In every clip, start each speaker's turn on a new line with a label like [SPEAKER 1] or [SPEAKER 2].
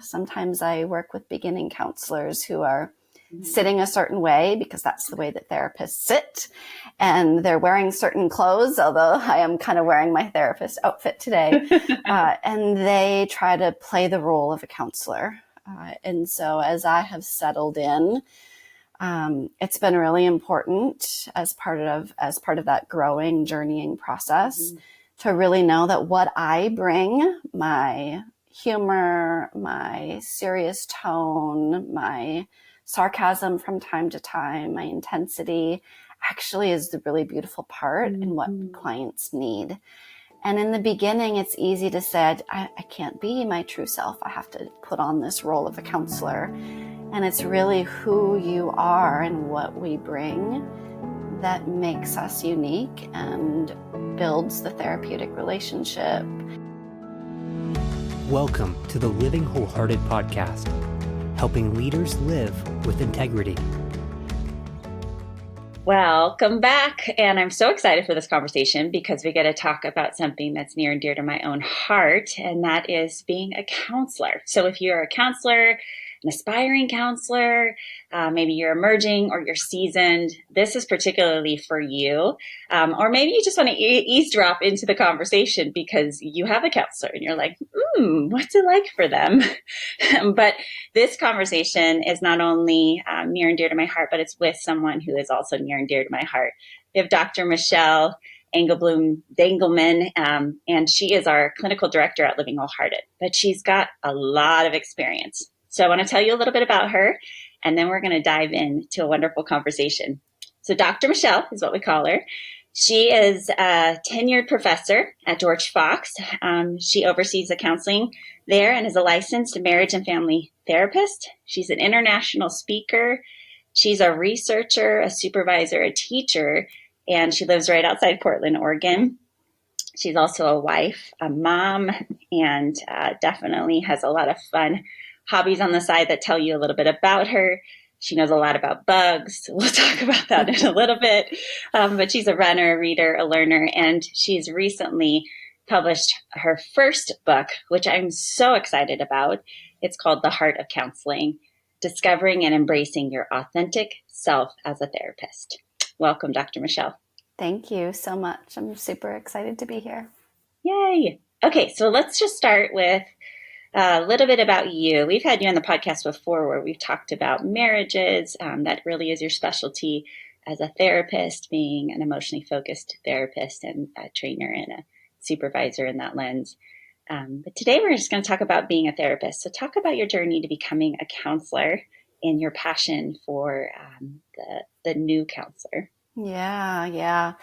[SPEAKER 1] Sometimes I work with beginning counselors who are sitting a certain way because that's the way that therapists sit, and they're wearing certain clothes, although I am kind of wearing my therapist outfit today, and they try to play the role of a counselor. And so as I have settled in, it's been really important as part of that growing, journeying process to really know that what I bring, my humor, my serious tone, my sarcasm from time to time, my intensity, actually is the really beautiful part in what clients need. And in the beginning, it's easy to say, I can't be my true self. I have to put on this role of a counselor. And it's really who you are and what we bring that makes us unique and builds the therapeutic relationship.
[SPEAKER 2] Welcome to the Living Wholehearted podcast, helping leaders live with integrity.
[SPEAKER 3] Welcome back. And I'm so excited for this conversation because we get to talk about something that's near and dear to my own heart, and that is being a counselor. So if you're a counselor, an aspiring counselor, maybe you're emerging or you're seasoned, this is particularly for you. Or maybe you just want to eavesdrop into the conversation because you have a counselor and you're like, what's it like for them? But this conversation is not only near and dear to my heart, but it's with someone who is also near and dear to my heart. We have Dr. Michelle Engelblum-Dangelman, and she is our clinical director at Living Wholehearted, but she's got a lot of experience. So I want to tell you a little bit about her, and then we're going to dive into a wonderful conversation. So Dr. Michelle is what we call her. She is a tenured professor at George Fox. She oversees the counseling there and is a licensed marriage and family therapist. She's an international speaker. She's a researcher, a supervisor, a teacher, and she lives right outside Portland, Oregon. She's also a wife, a mom, and definitely has a lot of fun hobbies on the side that tell you a little bit about her. She knows a lot about bugs. We'll talk about that in a little bit. But she's a runner, a reader, a learner, and she's recently published her first book, which I'm so excited about. It's called The Heart of Counseling: Discovering and Embracing Your Authentic Self as a Therapist. Welcome, Dr. Michelle.
[SPEAKER 1] Thank you so much. I'm super excited to be here.
[SPEAKER 3] Yay. Okay, so let's just start with a little bit about you. We've had you on the podcast before where we've talked about marriages. That really is your specialty as a therapist, being an emotionally focused therapist and a trainer and a supervisor in that lens. But today we're just going to talk about being a therapist. So talk about your journey to becoming a counselor and your passion for the new counselor.
[SPEAKER 1] Yeah.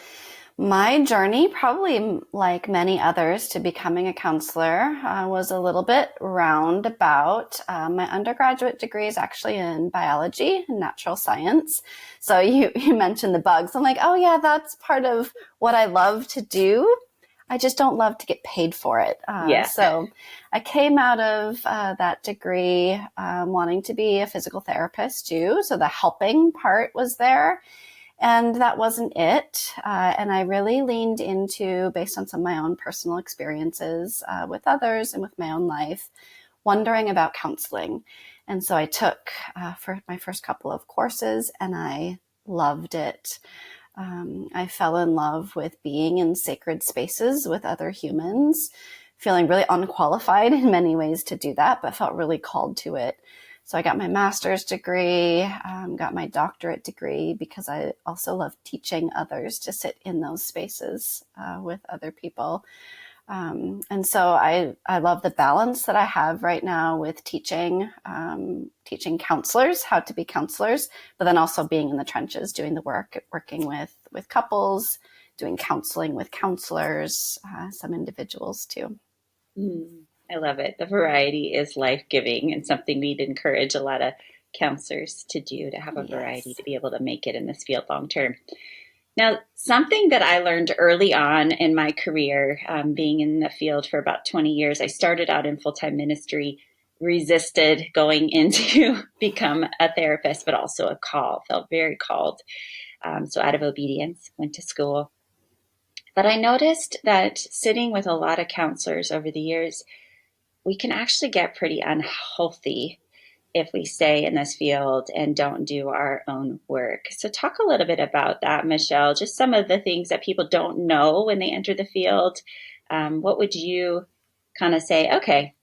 [SPEAKER 1] My journey, probably like many others, to becoming a counselor was a little bit roundabout. My undergraduate degree is actually in biology and natural science. So you mentioned the bugs. I'm like, oh yeah, that's part of what I love to do. I just don't love to get paid for it. So I came out of that degree wanting to be a physical therapist too. So the helping part was there. And that wasn't it. And I really leaned into, based on some of my own personal experiences with others and with my own life, wondering about counseling. And so I took for my first couple of courses and I loved it. I fell in love with being in sacred spaces with other humans, feeling really unqualified in many ways to do that, but felt really called to it. So I got my master's degree, got my doctorate degree because I also love teaching others to sit in those spaces with other people. And so I love the balance that I have right now with teaching counselors how to be counselors, but then also being in the trenches, doing the work, working with couples, doing counseling with counselors, some individuals too.
[SPEAKER 3] I love it. The variety is life-giving and something we'd encourage a lot of counselors to do, to have a variety, to be able to make it in this field long-term. Now, something that I learned early on in my career, being in the field for about 20 years, I started out in full-time ministry, resisted going into become a therapist, but also a call, felt very called. So out of obedience, went to school. But I noticed that sitting with a lot of counselors over the years, we can actually get pretty unhealthy if we stay in this field and don't do our own work. So talk a little bit about that, Michelle, just some of the things that people don't know when they enter the field. What would you kind of say, okay,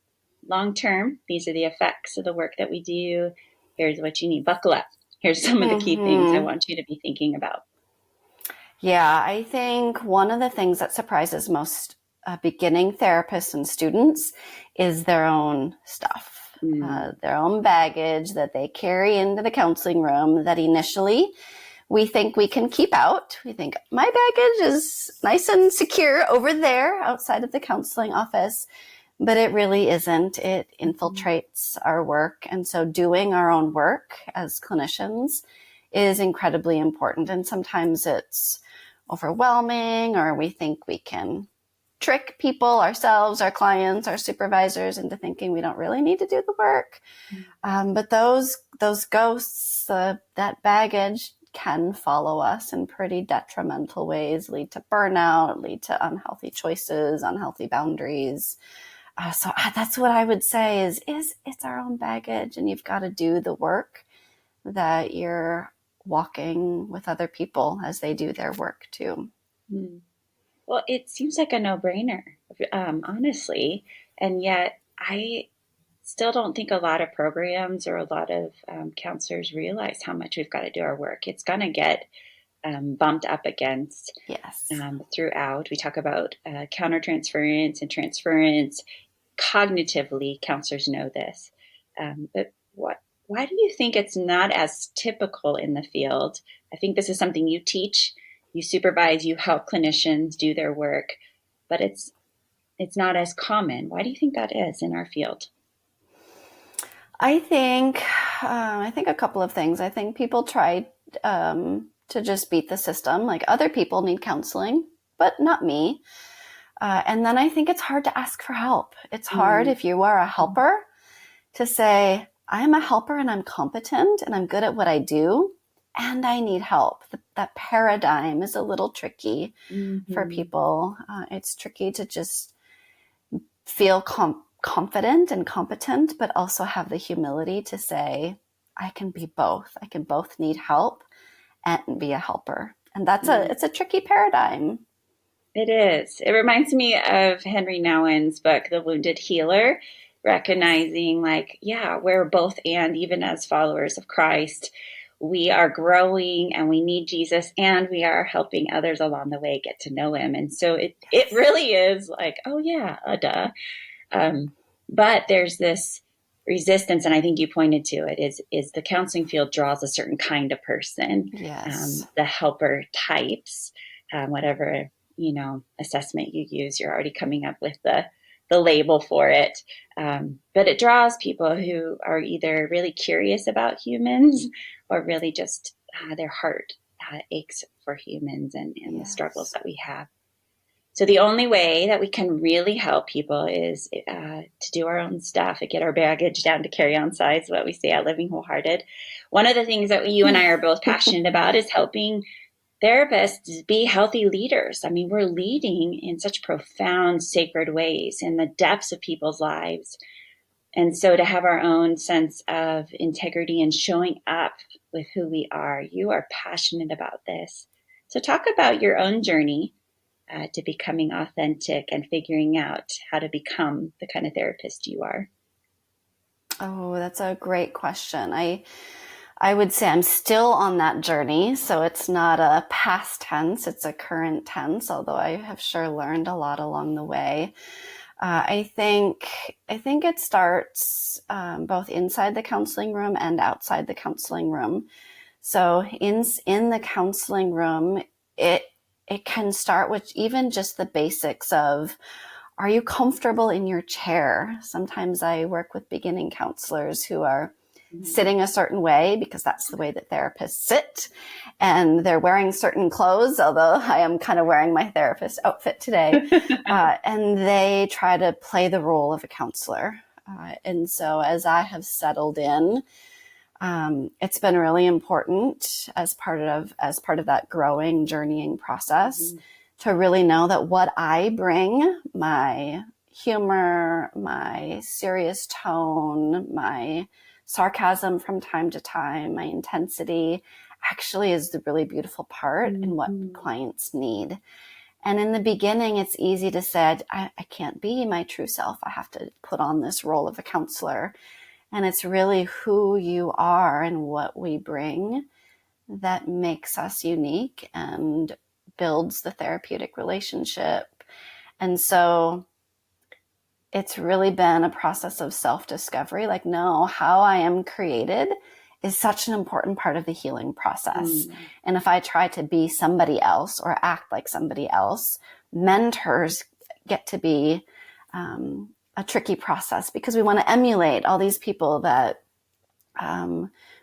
[SPEAKER 3] long term, these are the effects of the work that we do. Here's what you need. Buckle up. Here's some of the key things I want you to be thinking about.
[SPEAKER 1] Yeah, I think one of the things that surprises most beginning therapists and students is their own stuff. Their own baggage that they carry into the counseling room that initially we think we can keep out. We think my baggage is nice and secure over there outside of the counseling office, but it really isn't. It infiltrates our work. And so doing our own work as clinicians is incredibly important. And sometimes it's overwhelming, or we think we can trick people, ourselves, our clients, our supervisors into thinking we don't really need to do the work. But those ghosts, that baggage can follow us in pretty detrimental ways, lead to burnout, lead to unhealthy choices, unhealthy boundaries. So that's what I would say is it's our own baggage, and you've got to do the work that you're walking with other people as they do their work too.
[SPEAKER 3] Well, it seems like a no-brainer, honestly. And yet I still don't think a lot of programs or a lot of counselors realize how much we've got to do our work. It's going to get bumped up against throughout. We talk about countertransference and transference. Cognitively, counselors know this. But why do you think it's not as typical in the field? I think this is something you teach. You supervise, you help clinicians do their work, but it's not as common. Why do you think that is in our field?
[SPEAKER 1] I think a couple of things. I think people try to just beat the system. Like, other people need counseling, but not me. And then I think it's hard to ask for help. It's hard if you are a helper to say, I'm a helper and I'm competent and I'm good at what I do, and I need help. That paradigm is a little tricky for people. It's tricky to just feel confident and competent, but also have the humility to say, I can be both. I can both need help and be a helper. And it's a tricky paradigm.
[SPEAKER 3] It is. It reminds me of Henry Nouwen's book, The Wounded Healer, recognizing we're both, and even as followers of Christ, we are growing and we need Jesus, and we are helping others along the way get to know him. And so it really is like, oh yeah, duh. But there's this resistance, and I think you pointed to it, is the counseling field draws a certain kind of person.
[SPEAKER 1] Yes.
[SPEAKER 3] The helper types, whatever, assessment you use, you're already coming up with the label for it. But it draws people who are either really curious about humans or really just their heart aches for humans and the struggles that we have. So the only way that we can really help people is to do our own stuff and get our baggage down to carry-on size, what we say at Living Wholehearted. One of the things that you and I are both passionate about is helping therapists be healthy leaders. I mean, we're leading in such profound, sacred ways in the depths of people's lives. And so to have our own sense of integrity and showing up with who we are, you are passionate about this. So talk about your own journey to becoming authentic and figuring out how to become the kind of therapist you are.
[SPEAKER 1] Oh, that's a great question. I would say I'm still on that journey. So it's not a past tense, it's a current tense, although I have sure learned a lot along the way. I think it starts both inside the counseling room and outside the counseling room. So in the counseling room, it can start with even just the basics of, are you comfortable in your chair? Sometimes I work with beginning counselors who are sitting a certain way because that's the way that therapists sit, and they're wearing certain clothes, although I am kind of wearing my therapist outfit today, and they try to play the role of a counselor. And so as I have settled in, it's been really important as part of that growing, journeying process to really know that what I bring, my my serious tone, my sarcasm from time to time, my intensity actually is the really beautiful part and what clients need. And in the beginning, it's easy to say, I can't be my true self. I have to put on this role of a counselor. And it's really who you are and what we bring that makes us unique and builds the therapeutic relationship. And so it's really been a process of self-discovery. Like, no, how I am created is such an important part of the healing process. And if I try to be somebody else or act like somebody else, mentors get to be a tricky process because we want to emulate all these people that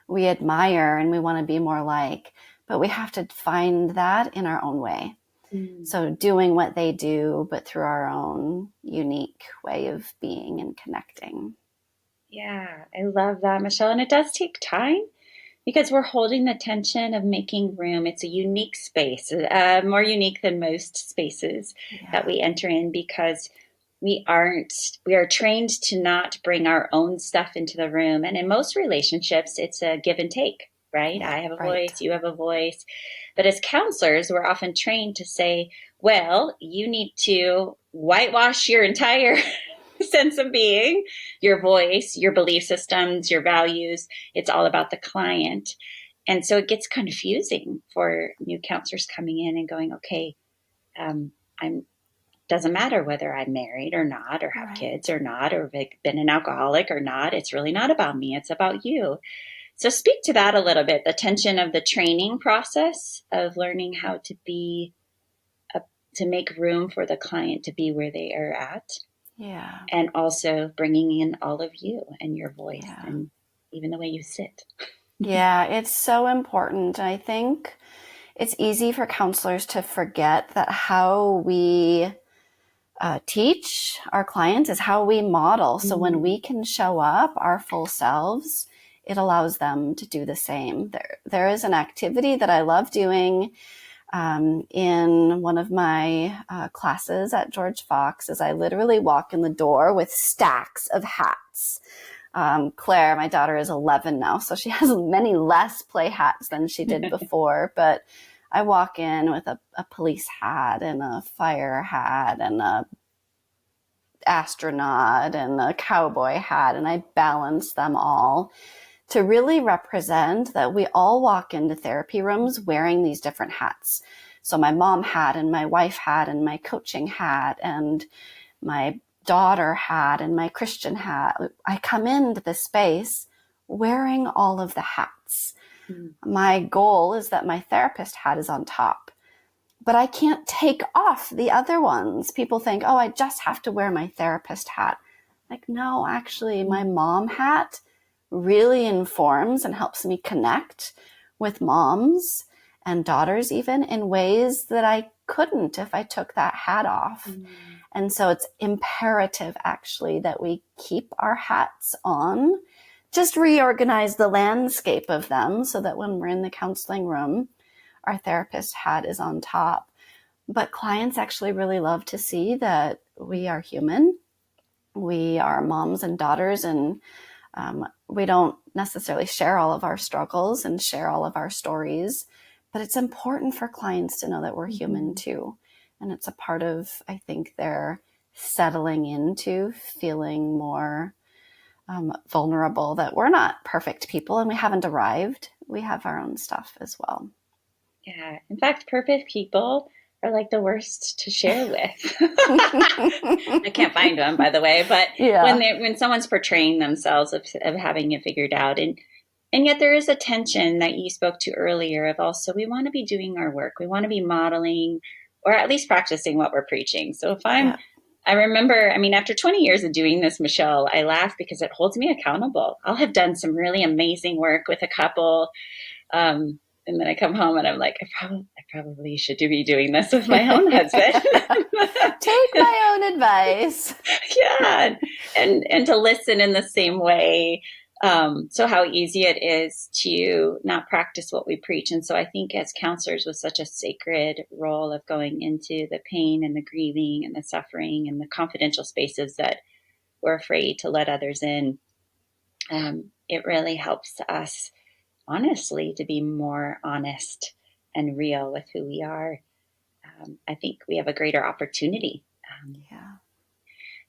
[SPEAKER 1] we admire and we want to be more like, but we have to find that in our own way. So doing what they do, but through our own unique way of being and connecting.
[SPEAKER 3] Yeah, I love that, Michelle. And it does take time because we're holding the tension of making room. It's a unique space, more unique than most spaces that we enter in because we are trained to not bring our own stuff into the room. And in most relationships, it's a give and take, right?
[SPEAKER 1] Yeah,
[SPEAKER 3] I have a voice, you have a voice. But as counselors, we're often trained to say, well, you need to whitewash your entire sense of being, your voice, your belief systems, your values. It's all about the client. And so it gets confusing for new counselors coming in and going, okay, doesn't matter whether I'm married or not, or have kids or not, or have been an alcoholic or not. It's really not about me. It's about you. So speak to that a little bit, the tension of the training process of learning how to be, to make room for the client to be where they are at.
[SPEAKER 1] Yeah.
[SPEAKER 3] And also bringing in all of you and your voice and even the way you sit.
[SPEAKER 1] Yeah, it's so important. I think it's easy for counselors to forget that how we teach our clients is how we model. So when we can show up our full selves, it allows them to do the same. There is an activity that I love doing in one of my classes at George Fox is I literally walk in the door with stacks of hats. Claire, my daughter, is 11 now, so she has many less play hats than she did before, but I walk in with a police hat and a fire hat and a astronaut and a cowboy hat, and I balance them all to really represent that we all walk into therapy rooms wearing these different hats. So my mom hat and my wife hat and my coaching hat and my daughter hat and my Christian hat. I come into this space wearing all of the hats. My goal is that my therapist hat is on top, but I can't take off the other ones. People think, oh, I just have to wear my therapist hat. Like, no, actually, my mom hat really informs and helps me connect with moms and daughters even in ways that I couldn't if I took that hat off. And so it's imperative actually that we keep our hats on, just reorganize the landscape of them so that when we're in the counseling room, our therapist hat is on top. But clients actually really love to see that we are human. We are moms and daughters, and we don't necessarily share all of our struggles and share all of our stories, but it's important for clients to know that we're human too. And it's a part of, I think, their settling into feeling more vulnerable, that we're not perfect people and we haven't arrived. We have our own stuff as well.
[SPEAKER 3] Yeah. In fact, perfect people are like the worst to share with. I can't find them, by the way, but when someone's portraying themselves of having it figured out, and yet there is a tension that you spoke to earlier of also, we want to be doing our work. We want to be modeling or at least practicing what we're preaching. So if I remember, after 20 years of doing this, Michelle, I laugh because it holds me accountable. I'll have done some really amazing work with a couple. And then I come home and I'm like, I probably should be doing this with my own husband.
[SPEAKER 1] Take my own advice.
[SPEAKER 3] Yeah. And to listen in the same way So how easy it is to not practice what we preach. And so I think as counselors with such a sacred role of going into the pain and the grieving and the suffering and the confidential spaces that we're afraid to let others in, it really helps us, honestly, to be more honest and real with who we are. I think we have a greater opportunity.
[SPEAKER 1] Yeah.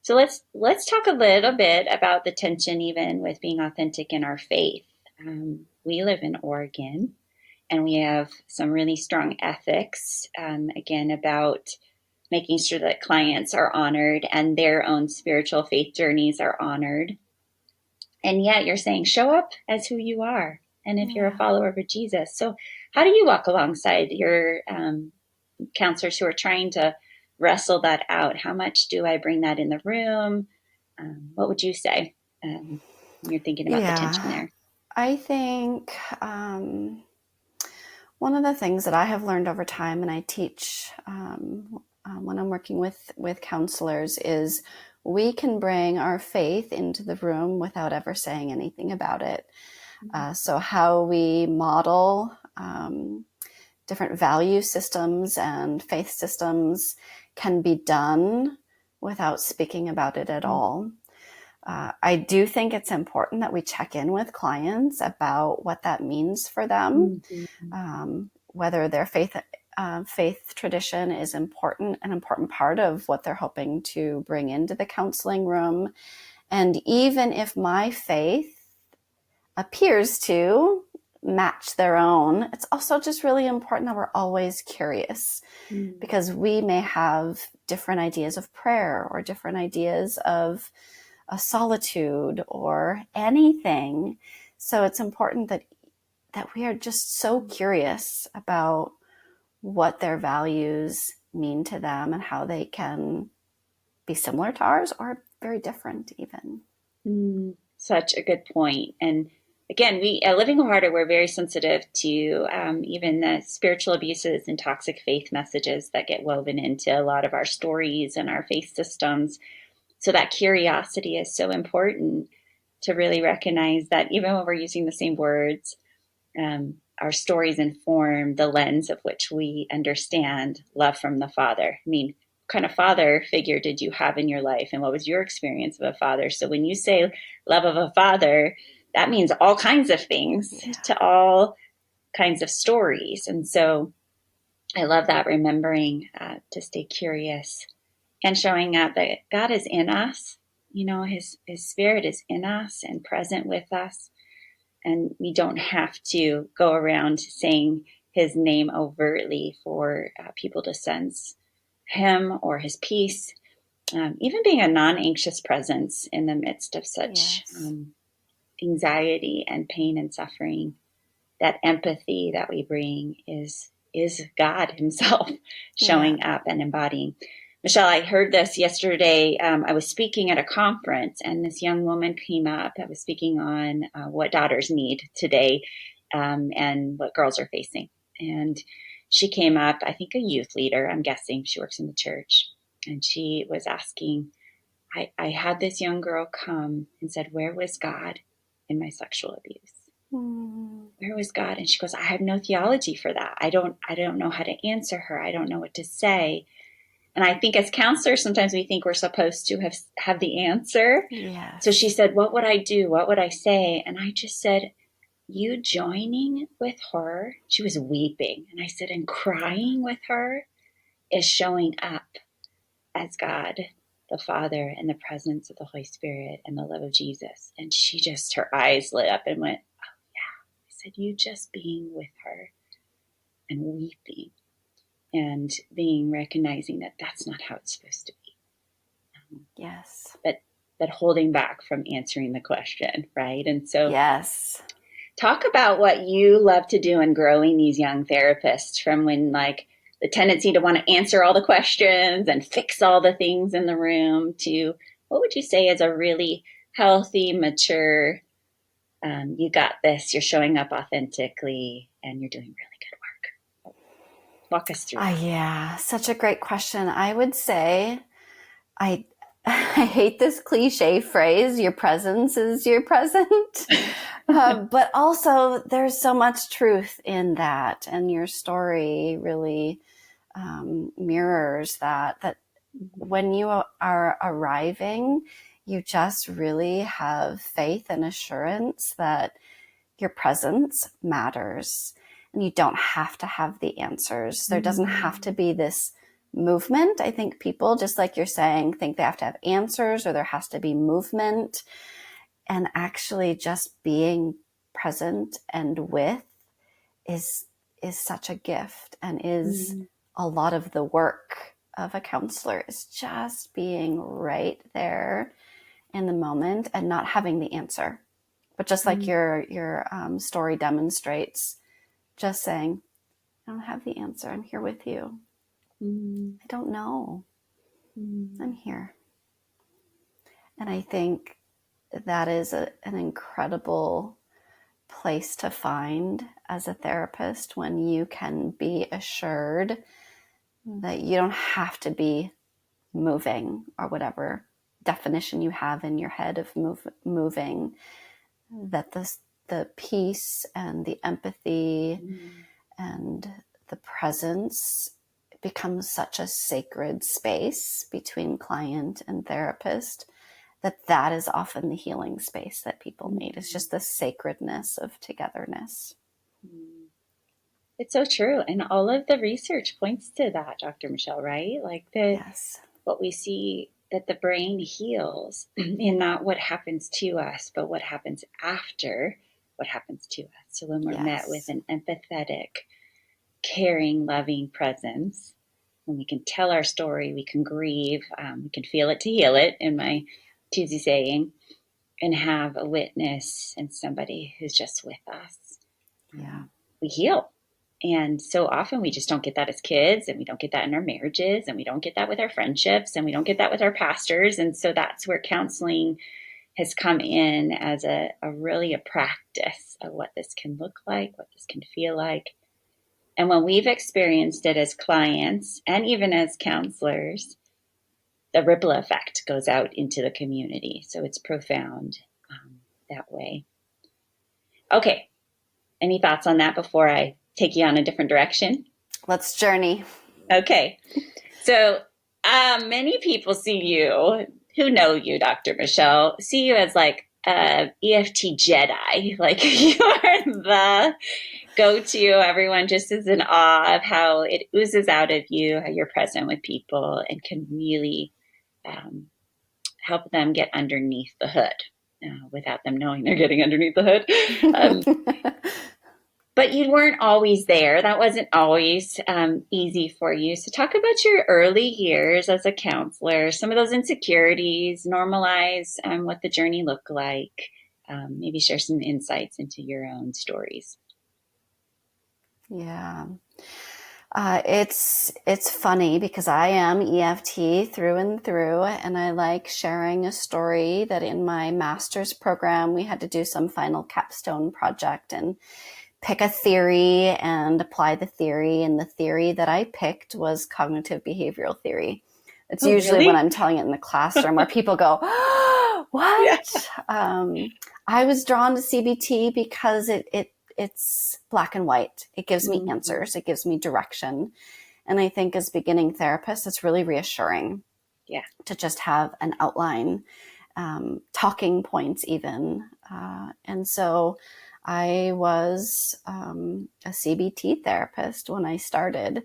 [SPEAKER 3] So let's talk a little bit about the tension even with being authentic in our faith. We live in Oregon, and we have some really strong ethics, again, about making sure that clients are honored and their own spiritual faith journeys are honored. And yet you're saying, show up as who you are. And if you're a follower of Jesus. So how do you walk alongside your counselors who are trying to wrestle that out? How much do I bring that in the room? What would you say when you're thinking about the tension there?
[SPEAKER 1] I think one of the things that I have learned over time, and I teach when I'm working with counselors, is we can bring our faith into the room without ever saying anything about it. So how we model different value systems and faith systems can be done without speaking about it at all. I do think it's important that we check in with clients about what that means for them, whether their faith tradition is an important part of what they're hoping to bring into the counseling room. And even if my faith appears to match their own, it's also just really important that we're always curious, because we may have different ideas of prayer or different ideas of a solitude or anything. So it's important that we are just so curious about what their values mean to them and how they can be similar to ours or very different even.
[SPEAKER 3] Such a good point. And again, we at Living Wholehearted, we're very sensitive to even the spiritual abuses and toxic faith messages that get woven into a lot of our stories and our faith systems. So that curiosity is so important to really recognize that even when we're using the same words, our stories inform the lens of which we understand love from the Father. I mean, what kind of father figure did you have in your life, and what was your experience of a father? So when you say love of a father, that means all kinds of things to all kinds of stories. And so I love that, remembering to stay curious and showing up that God is in us. You know, his spirit is in us and present with us. And we don't have to go around saying his name overtly for people to sense him or his peace. Even being a non-anxious presence in the midst of such anxiety and pain and suffering, that empathy that we bring is God himself showing up and embodying. Michelle, I heard this yesterday. I was speaking at a conference, and this young woman came up. I was speaking on what daughters need today and what girls are facing. And she came up, I think a youth leader, I'm guessing. She works in the church. And she was asking, I had this young girl come and said, where was God in my sexual abuse? Where was God? And she goes, I have no theology for that. I don't know how to answer her. I don't know what to say. And I think as counselors, sometimes we think we're supposed to have the answer.
[SPEAKER 1] Yes.
[SPEAKER 3] So she said, what would I do? What would I say? And I just said, you joining with her. She was weeping. And I said, and crying with her is showing up as God, the Father, and the presence of the Holy Spirit and the love of Jesus. And she just, her eyes lit up and went, oh yeah. I said, you just being with her and weeping. And recognizing that that's not how it's supposed to be.
[SPEAKER 1] Yes.
[SPEAKER 3] But holding back from answering the question, right? And so talk about what you love to do in growing these young therapists, from when like the tendency to want to answer all the questions and fix all the things in the room, to what would you say is a really healthy, mature, you got this, you're showing up authentically, and you're doing really good work. Walk us through that.
[SPEAKER 1] Yeah, such a great question. I would say I I hate this cliche phrase, your presence is your present. But also there's so much truth in that. And your story really mirrors that when you are arriving, you just really have faith and assurance that your presence matters. And you don't have to have the answers. There doesn't have to be this movement. I think people, just like you're saying, think they have to have answers or there has to be movement. And actually just being present and with is such a gift, and is a lot of the work of a counselor, is just being right there in the moment and not having the answer. But just like your story demonstrates, just saying, I don't have the answer. I'm here with you. I don't know. I'm here. And I think that is an incredible place to find as a therapist, when you can be assured that you don't have to be moving, or whatever definition you have in your head of moving, that the peace and the empathy and the presence becomes such a sacred space between client and therapist, that is often the healing space that people need. It's just the sacredness of togetherness.
[SPEAKER 3] It's so true. And all of the research points to that, Dr. Michelle, right? Like
[SPEAKER 1] Yes.
[SPEAKER 3] what we see, that the brain heals in not what happens to us, but what happens after what happens to us. So when we're met with an empathetic, caring, loving presence, when we can tell our story, we can grieve, we can feel it to heal it, in my Tuesday saying, and have a witness and somebody who's just with us. We heal. And so often we just don't get that as kids, and we don't get that in our marriages, and we don't get that with our friendships, and we don't get that with our pastors. And so that's where counseling has come in as a really a practice of what this can look like, what this can feel like. And when we've experienced it as clients and even as counselors, the ripple effect goes out into the community. So it's profound that way. Okay. Any thoughts on that before I take you on a different direction?
[SPEAKER 1] Let's journey.
[SPEAKER 3] Okay. So many people see you, who know you, Dr. Michelle, see you as like EFT Jedi. Like you are the go-to. Everyone just is in awe of how it oozes out of you, how you're present with people and can really help them get underneath the hood without them knowing they're getting underneath the hood. But you weren't always there. That wasn't always easy for you. So talk about your early years as a counselor, some of those insecurities, normalize what the journey looked like, maybe share some insights into your own stories.
[SPEAKER 1] Yeah. It's funny because I am EFT through and through, and I like sharing a story that in my master's program, we had to do some final capstone project and pick a theory and apply the theory. And the theory that I picked was cognitive behavioral theory. It's usually
[SPEAKER 3] really?
[SPEAKER 1] when I'm telling it in the classroom where people go, oh, what? Yeah. I was drawn to CBT because it's black and white. It gives me answers. It gives me direction. And I think as beginning therapists, it's really reassuring to just have an outline, talking points even. And so I was a CBT therapist when I started.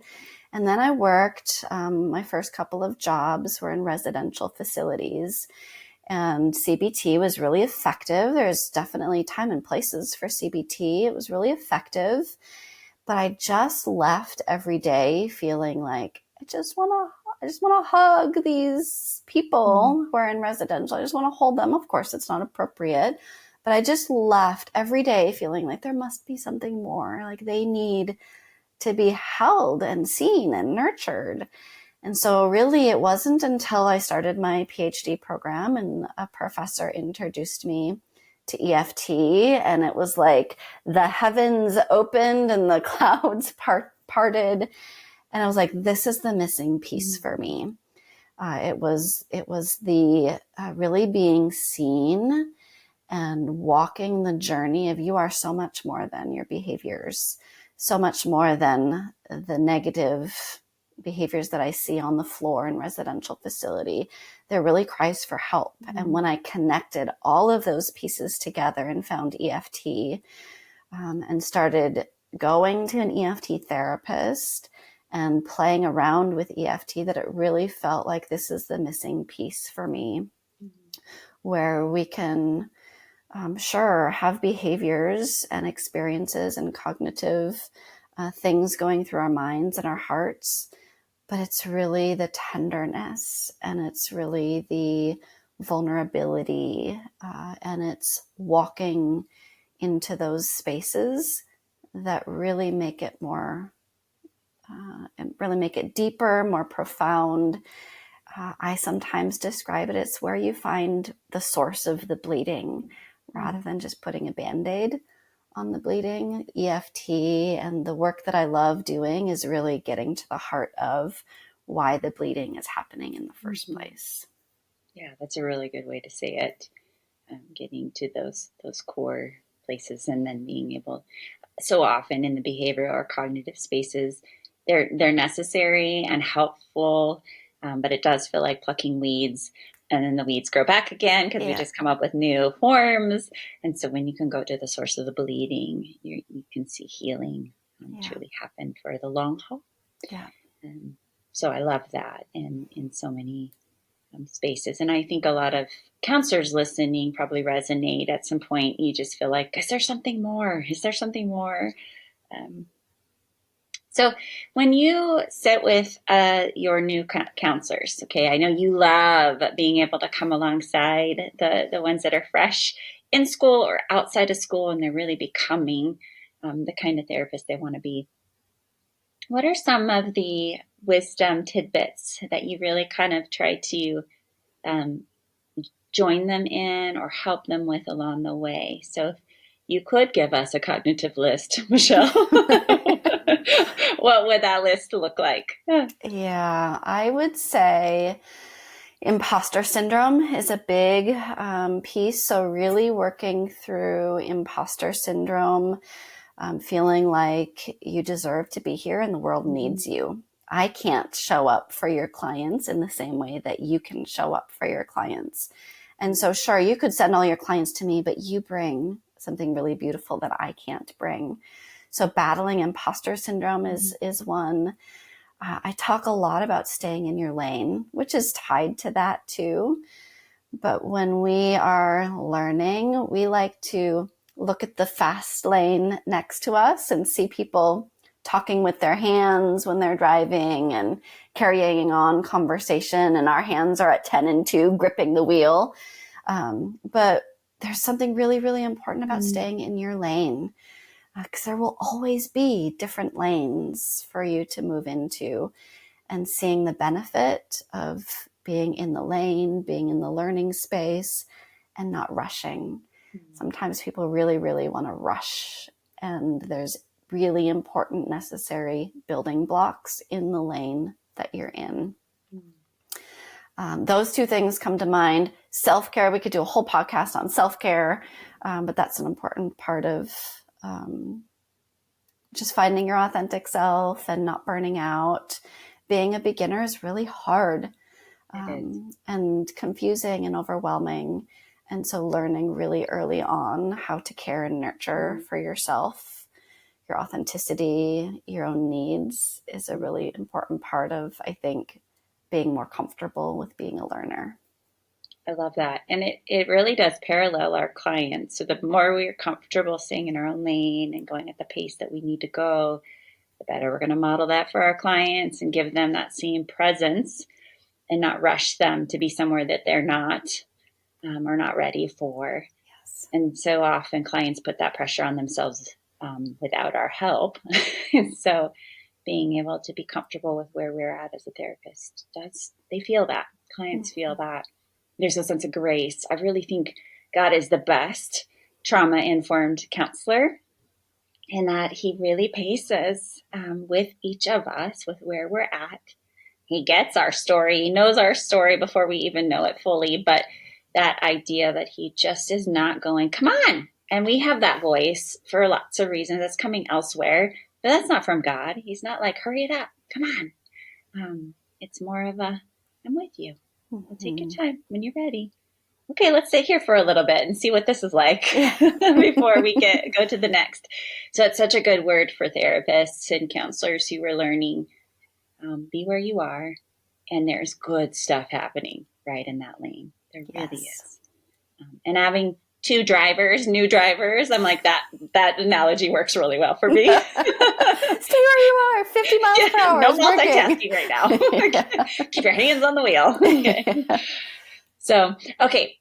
[SPEAKER 1] And then I worked, my first couple of jobs were in residential facilities. And CBT was really effective. There's definitely time and places for CBT. It was really effective. But I just left every day feeling like I just want to hug these people who are in residential. I just want to hold them. Of course, it's not appropriate. But I just left every day feeling like there must be something more. Like they need to be held and seen and nurtured. And so really it wasn't until I started my PhD program and a professor introduced me to EFT, and it was like the heavens opened and the clouds parted. And I was like, this is the missing piece for me. It was the really being seen and walking the journey of you are so much more than your behaviors, so much more than the negative behaviors that I see on the floor in residential facility. They're really cries for help. Mm-hmm. And when I connected all of those pieces together and found EFT, and started going to an EFT therapist and playing around with EFT, that it really felt like this is the missing piece for me, mm-hmm. where we can sure have behaviors and experiences and cognitive things going through our minds and our hearts, but it's really the tenderness, and it's really the vulnerability, and it's walking into those spaces that really make it more, and really make it deeper, more profound. I sometimes describe it as where you find the source of the bleeding, rather than just putting a Band-Aid on the bleeding. EFT and the work that I love doing is really getting to the heart of why the bleeding is happening in the first place.
[SPEAKER 3] Yeah, that's a really good way to say it. Getting to those core places, and then being able, so often in the behavioral or cognitive spaces, they're necessary and helpful, but it does feel like plucking weeds, and then the weeds grow back again because we just come up with new forms. And so when you can go to the source of the bleeding, you can see healing truly happen for the long haul.
[SPEAKER 1] Yeah.
[SPEAKER 3] So I love that in so many spaces. And I think a lot of counselors listening probably resonate at some point. You just feel like, is there something more? Is there something more? So when you sit with your new counselors, okay, I know you love being able to come alongside the ones that are fresh in school or outside of school, and they're really becoming the kind of therapist they want to be. What are some of the wisdom tidbits that you really kind of try to join them in or help them with along the way? So if you could give us a cognitive list, Michelle, what would that list look like?
[SPEAKER 1] Yeah, I would say imposter syndrome is a big piece. So really working through imposter syndrome, feeling like you deserve to be here and the world needs you. I can't show up for your clients in the same way that you can show up for your clients. And so sure, you could send all your clients to me, but you bring something really beautiful that I can't bring. So battling imposter syndrome is one. I talk a lot about staying in your lane, which is tied to that too. But when we are learning, we like to look at the fast lane next to us and see people talking with their hands when they're driving and carrying on conversation, and our hands are at 10 and 2 gripping the wheel. But there's something really, really important about staying in your lane, because there will always be different lanes for you to move into, and seeing the benefit of being in the lane, being in the learning space, and not rushing. Sometimes people really, really want to rush, and there's really important, necessary building blocks in the lane that you're in. Those two things come to mind. Self-care, we could do a whole podcast on self-care, but that's an important part of just finding your authentic self and not burning out. Being a beginner is really hard and confusing and overwhelming. And so learning really early on how to care and nurture for yourself, your authenticity, your own needs is a really important part of, I think, being more comfortable with being a learner.
[SPEAKER 3] I love that. And it really does parallel our clients. So the more we're comfortable staying in our own lane and going at the pace that we need to go, the better we're going to model that for our clients and give them that same presence and not rush them to be somewhere that they're not or not ready for.
[SPEAKER 1] Yes.
[SPEAKER 3] And so often clients put that pressure on themselves without our help. And so being able to be comfortable with where we're at as a therapist, they feel that. Clients feel that. There's a sense of grace. I really think God is the best trauma-informed counselor, in that he really paces with each of us with where we're at, He gets our story. He knows our story before we even know it fully. But that idea that he just is not going, come on. And we have that voice for lots of reasons that's coming elsewhere, but that's not from God. He's not like, hurry it up. Come on. It's more of a, I'm with you. We'll take your time when you're ready. Okay, let's sit here for a little bit and see what this is like before we go to the next. So it's such a good word for therapists and counselors who are learning. Be where you are, and there's good stuff happening right in that lane. There really is. And having new drivers, I'm like, that analogy works really well for me.
[SPEAKER 1] Stay where you are, 50 miles per hour.
[SPEAKER 3] No multitasking right now. Keep your hands on the wheel. Okay.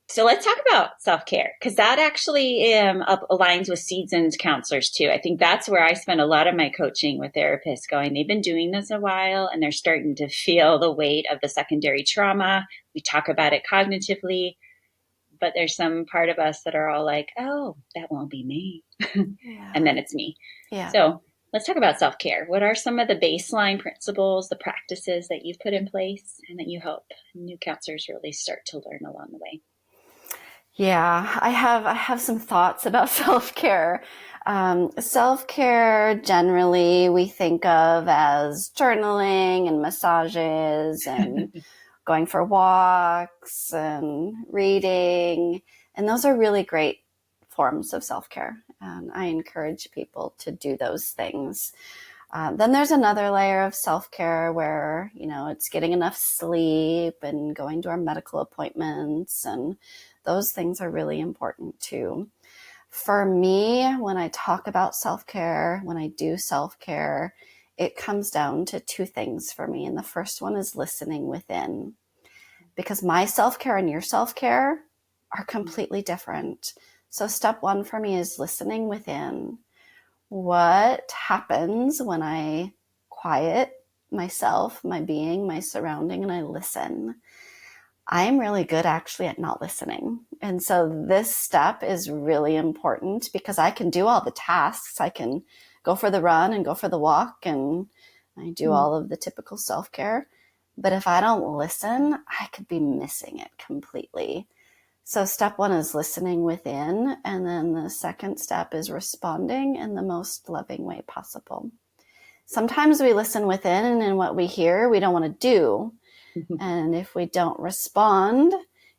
[SPEAKER 3] So let's talk about self-care, because that actually aligns with seasoned counselors too. I think that's where I spend a lot of my coaching with therapists going, they've been doing this a while and they're starting to feel the weight of the secondary trauma. We talk about it cognitively, but there's some part of us that are all like, oh, that won't be me. And then it's me. Yeah. So let's talk about self-care. What are some of the baseline principles, the practices that you've put in place and that you hope new counselors really start to learn along the way?
[SPEAKER 1] Yeah, I have some thoughts about self-care. Self-care generally we think of as journaling and massages and going for walks and reading. And those are really great forms of self-care. And I encourage people to do those things. Then there's another layer of self-care where, it's getting enough sleep and going to our medical appointments. And those things are really important too. For me, when I talk about self-care, when I do self-care, it comes down to two things for me. And the first one is listening within. Because my self-care and your self-care are completely different. So step one for me is listening within. What happens when I quiet myself, my being, my surrounding, and I listen? I'm really good actually at not listening. And so this step is really important because I can do all the tasks. I can go for the run and go for the walk, and I do all of the typical self-care. But if I don't listen, I could be missing it completely. So step one is listening within. And then the second step is responding in the most loving way possible. Sometimes we listen within, and what we hear, we don't want to do. And if we don't respond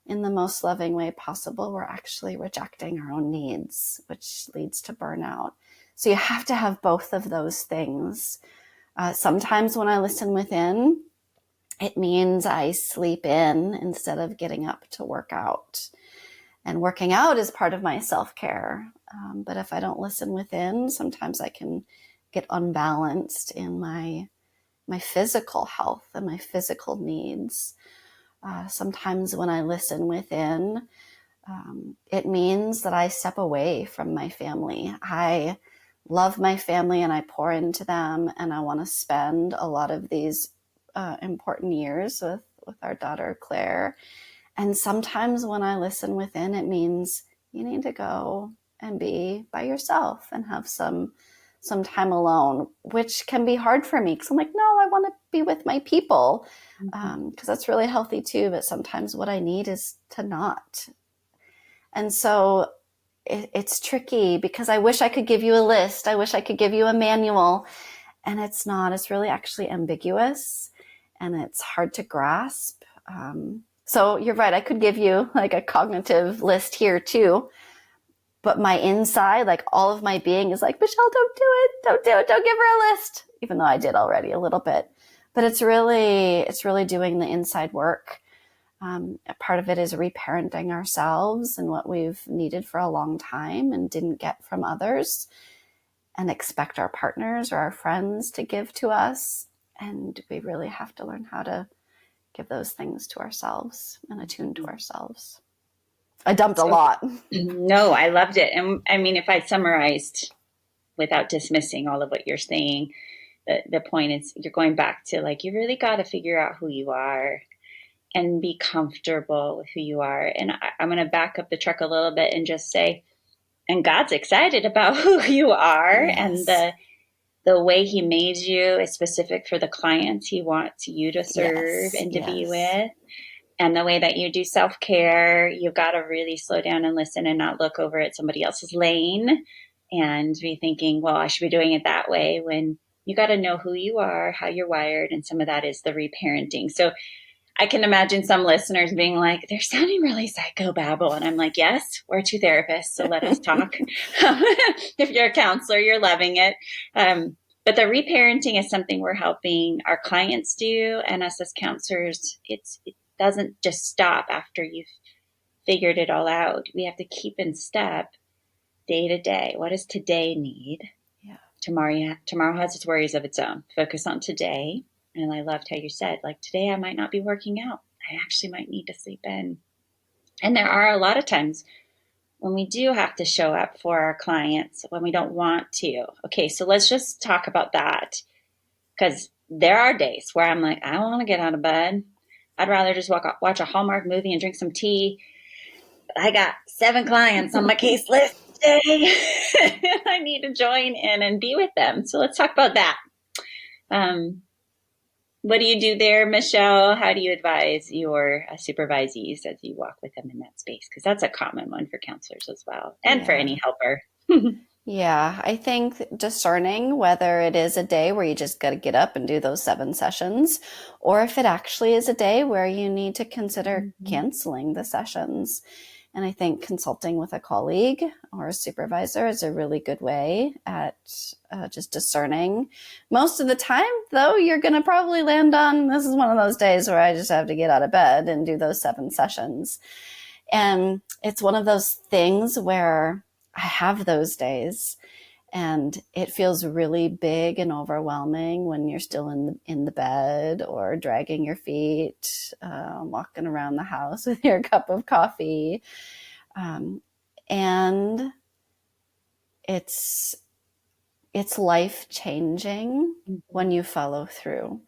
[SPEAKER 1] in the most loving way possible, we're actually rejecting our own needs, which leads to burnout. So you have to have both of those things. Sometimes when I listen within, it means I sleep in instead of getting up to work out. And working out is part of my self-care. But if I don't listen within, sometimes I can get unbalanced in my physical health and my physical needs. Sometimes when I listen within, it means that I step away from my family. I love my family and I pour into them, and I want to spend a lot of these important years with our daughter, Claire. And sometimes when I listen within, it means you need to go and be by yourself and have some time alone, which can be hard for me because I'm like, no, I want to be with my people, because that's really healthy too. But sometimes what I need is to not. And so it's tricky because I wish I could give you a list. I wish I could give you a manual, and it's not. It's really actually ambiguous, and it's hard to grasp. So you're right. I could give you like a cognitive list here too. But my inside, like all of my being is like, Michelle, don't do it. Don't do it. Don't give her a list. Even though I did already a little bit. But it's really doing the inside work. Part of it is reparenting ourselves and what we've needed for a long time and didn't get from others, and expect our partners or our friends to give to us. And we really have to learn how to give those things to ourselves and attune to ourselves. I dumped a lot.
[SPEAKER 3] No, I loved it. And I mean, if I summarized without dismissing all of what you're saying, the point is you're going back to like, you really got to figure out who you are and be comfortable with who you are. And I'm going to back up the truck a little bit and just say, and God's excited about who you are. Yes. And the way he made you is specific for the clients he wants you to serve
[SPEAKER 1] Yes,
[SPEAKER 3] and to be
[SPEAKER 1] yes.
[SPEAKER 3] with. And the way that you do self-care, you've got to really slow down and listen and not look over at somebody else's lane and be thinking, well, I should be doing it that way, when you got to know who you are, how you're wired. And some of that is the reparenting. So I can imagine some listeners being like, they're sounding really psychobabble. And I'm like, yes, we're two therapists, so let us talk. If you're a counselor, you're loving it. But the reparenting is something we're helping our clients do. And us as counselors, it doesn't just stop after you've figured it all out. We have to keep in step day to day. What does today need?
[SPEAKER 1] Yeah.
[SPEAKER 3] Tomorrow has its worries of its own. Focus on today. And I loved how you said, like, today I might not be working out. I actually might need to sleep in. And there are a lot of times when we do have to show up for our clients when we don't want to. Okay, so let's just talk about that. Because there are days where I'm like, I don't want to get out of bed. I'd rather just watch a Hallmark movie and drink some tea. But I got 7 clients on my case list today. I need to join in and be with them. So let's talk about that. What do you do there, Michelle? How do you advise your supervisees as you walk with them in that space? Because that's a common one for counselors as well, and for any helper.
[SPEAKER 1] Yeah, I think discerning whether it is a day where you just got to get up and do those 7 sessions, or if it actually is a day where you need to consider canceling the sessions. And I think consulting with a colleague or a supervisor is a really good way at just discerning. Most of the time, though, you're going to probably land on, this is one of those days where I just have to get out of bed and do those 7 sessions. And it's one of those things where I have those days, and it feels really big and overwhelming when you're still in the bed or dragging your feet, walking around the house with your cup of coffee. And it's life changing when you follow through.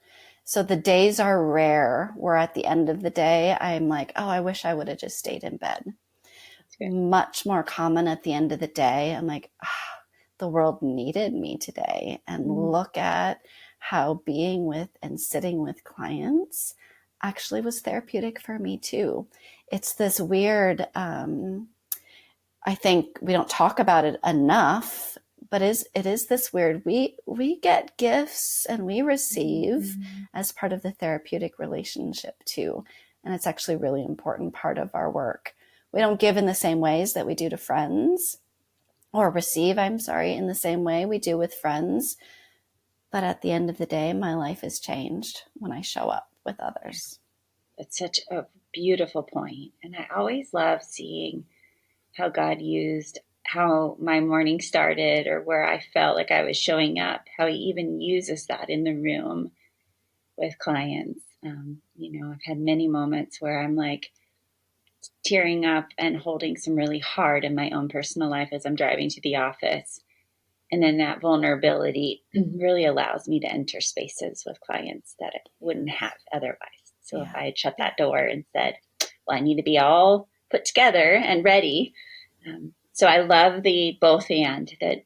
[SPEAKER 1] So the days are rare where at the end of the day, I'm like, oh, I wish I would have just stayed in bed. Much more common at the end of the day, I'm like, the world needed me today. And look at how being with and sitting with clients actually was therapeutic for me too. It's this weird, I think we don't talk about it enough, but it is this weird, we get gifts and we receive as part of the therapeutic relationship too. And it's actually a really important part of our work. We don't give in the same ways that we do to friends, or receive, in the same way we do with friends. But at the end of the day, my life is changed when I show up with others.
[SPEAKER 3] It's such a beautiful point. And I always love seeing how God used how my morning started, or where I felt like I was showing up, how he even uses that in the room with clients. I've had many moments where I'm like tearing up and holding some really hard in my own personal life as I'm driving to the office. And then that vulnerability really allows me to enter spaces with clients that I wouldn't have otherwise. So if I had shut that door and said, well, I need to be all put together and ready. So I love the both and, that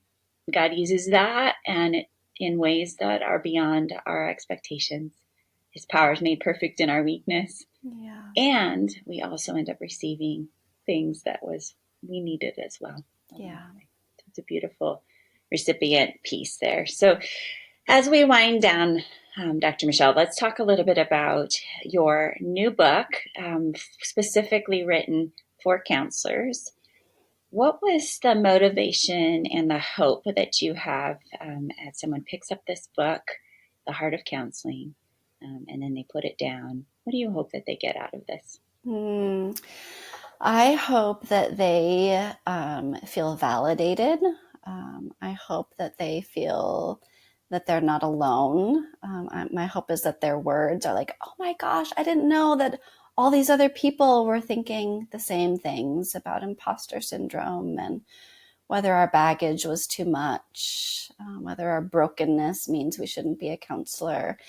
[SPEAKER 3] God uses that, and in ways that are beyond our expectations. His power is made perfect in our weakness.
[SPEAKER 1] Yeah.
[SPEAKER 3] And we also end up receiving things that we needed as well.
[SPEAKER 1] Yeah.
[SPEAKER 3] It's a beautiful recipient piece there. So as we wind down, Dr. Michelle, let's talk a little bit about your new book, specifically written for counselors. What was the motivation and the hope that you have as someone picks up this book, The Heart of Counseling, and then they put it down? What do you hope that they get out of this?
[SPEAKER 1] I hope that they feel validated. I hope that they feel that they're not alone. My hope is that their words are like, oh my gosh, I didn't know that all these other people were thinking the same things about imposter syndrome, and whether our baggage was too much, whether our brokenness means we shouldn't be a counselor.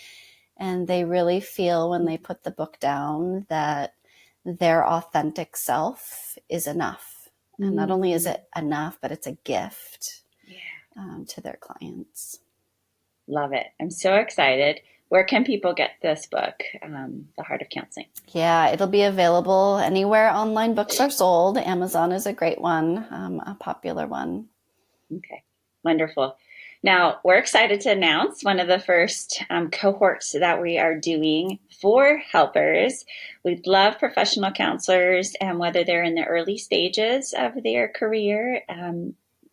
[SPEAKER 1] And they really feel when they put the book down that their authentic self is enough. And not only is it enough, but it's a gift to their clients.
[SPEAKER 3] Love it. I'm so excited. Where can people get this book, The Heart of Counseling?
[SPEAKER 1] Yeah, it'll be available anywhere online books are sold. Amazon is a great one, a popular one.
[SPEAKER 3] Okay, wonderful. Now, we're excited to announce one of the first cohorts that we are doing for helpers. We'd love professional counselors, and whether they're in the early stages of their career.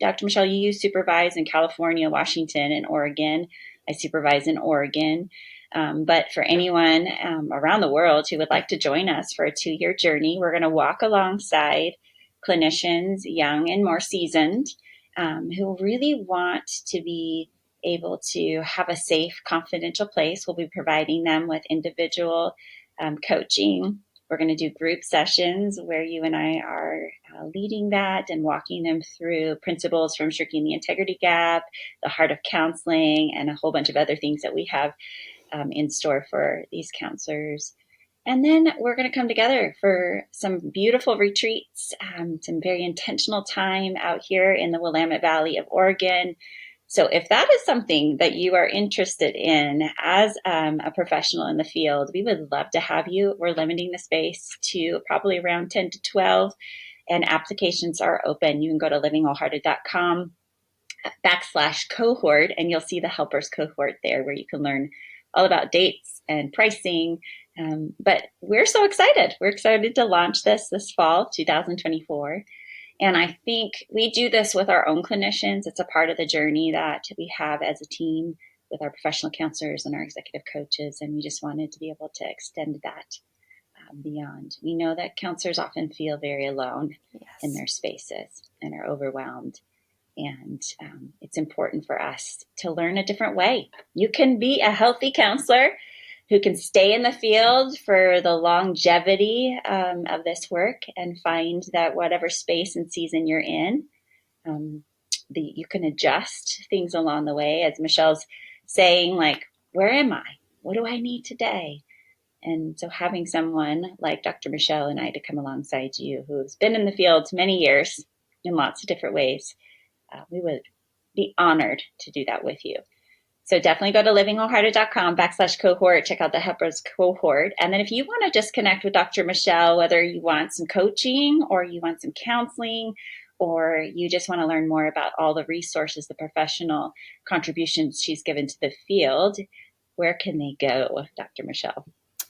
[SPEAKER 3] Dr. Michelle, you supervise in California, Washington, and Oregon. I supervise in Oregon. But for anyone around the world who would like to join us for a 2-year journey, we're going to walk alongside clinicians, young and more seasoned, who really want to be able to have a safe, confidential place. We'll be providing them with individual coaching. We're going to do group sessions where you and I are leading that and walking them through principles from Shrinking the Integrity Gap, the Heart of Counseling, and a whole bunch of other things that we have in store for these counselors. And then we're going to come together for some beautiful retreats, some very intentional time out here in the Willamette Valley of Oregon. So if that is something that you are interested in as a professional in the field, we would love to have you. We're limiting the space to probably around 10 to 12, and applications are open. You can go to livingwholehearted.com/cohort, and you'll see the helpers cohort there where you can learn all about dates and pricing. But we're so excited. We're excited to launch this fall, 2024. And I think we do this with our own clinicians. It's a part of the journey that we have as a team with our professional counselors and our executive coaches. And we just wanted to be able to extend that beyond. We know that counselors often feel very alone in their spaces and are overwhelmed. And it's important for us to learn a different way. You can be a healthy counselor who can stay in the field for the longevity of this work and find that whatever space and season you're in, you can adjust things along the way. As Michelle's saying, like, where am I? What do I need today? And so having someone like Dr. Michelle and I to come alongside you who's been in the field many years in lots of different ways, we would be honored to do that with you. So definitely go to livingwholehearted.com/cohort, check out the helpers cohort. And then if you want to just connect with Dr. Michelle, whether you want some coaching or you want some counseling, or you just want to learn more about all the resources, the professional contributions she's given to the field, where can they go, Dr. Michelle?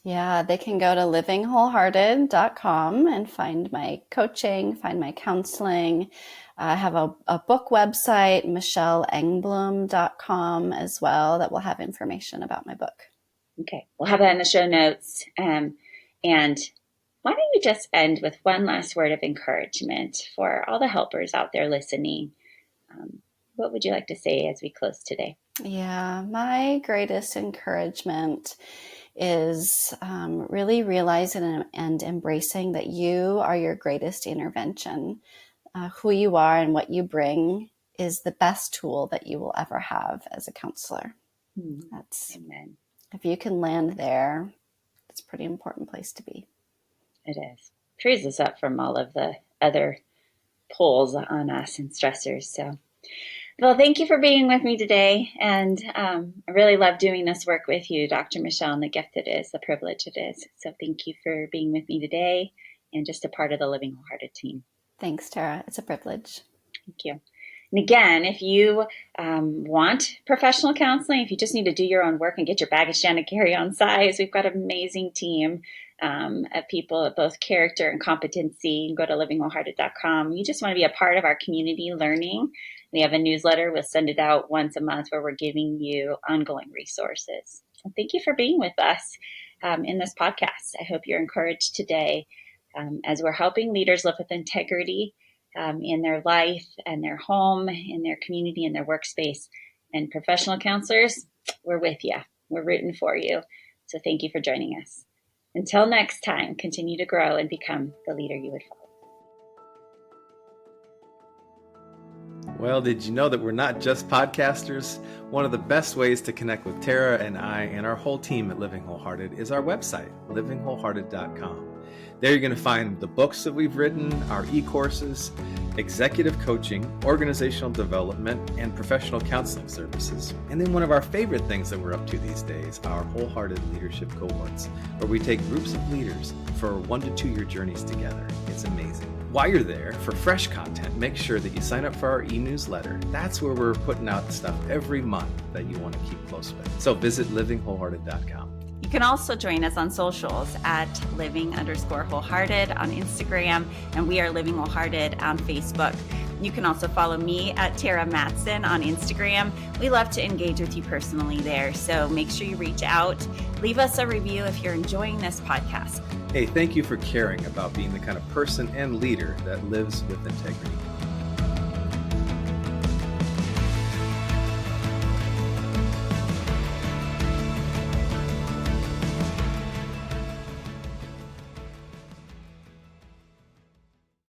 [SPEAKER 1] Yeah, they can go to livingwholehearted.com and find my coaching, find my counseling. I have a book website, michelleengblom.com as well, that will have information about my book.
[SPEAKER 3] Okay, we'll have that in the show notes. And why don't you just end with one last word of encouragement for all the helpers out there listening? What would you like to say as we close today?
[SPEAKER 1] Yeah, my greatest encouragement is really realizing and embracing that you are your greatest intervention. Who you are and what you bring is the best tool that you will ever have as a counselor.
[SPEAKER 3] Amen.
[SPEAKER 1] If you can land there, it's a pretty important place to be.
[SPEAKER 3] It is. Frees us up from all of the other pulls on us and stressors. So, well, thank you for being with me today. And I really love doing this work with you, Dr. Michelle, and the gift it is, the privilege it is. So thank you for being with me today and just a part of the Living Wholehearted team.
[SPEAKER 1] Thanks, Tara. It's a privilege.
[SPEAKER 3] Thank you. And again, if you want professional counseling, if you just need to do your own work and get your baggage down to carry-on size, we've got an amazing team of people of both character and competency. Go to livingwholehearted.com. You just want to be a part of our community learning. We have a newsletter. We'll send it out once a month where we're giving you ongoing resources. So thank you for being with us in this podcast. I hope you're encouraged today as we're helping leaders live with integrity in their life and their home, in their community, in their workspace. And professional counselors, we're with you. We're rooting for you. So thank you for joining us. Until next time, continue to grow and become the leader you would follow.
[SPEAKER 4] Well, did you know that we're not just podcasters? One of the best ways to connect with Tara and I and our whole team at Living Wholehearted is our website, livingwholehearted.com. There you're going to find the books that we've written, our e-courses, executive coaching, organizational development, and professional counseling services. And then one of our favorite things that we're up to these days, our wholehearted leadership cohorts, where we take groups of leaders for 1 to 2 year journeys together. It's amazing. While you're there, for fresh content, make sure that you sign up for our e-newsletter. That's where we're putting out stuff every month that you want to keep close with. So visit livingwholehearted.com.
[SPEAKER 3] You can also join us on socials at living_wholehearted on Instagram, and we are Living Wholehearted on Facebook. You can also follow me at Tara Matson on Instagram. We love to engage with you personally there, so make sure you reach out. Leave us a review if you're enjoying this podcast.
[SPEAKER 4] Hey, thank you for caring about being the kind of person and leader that lives with integrity.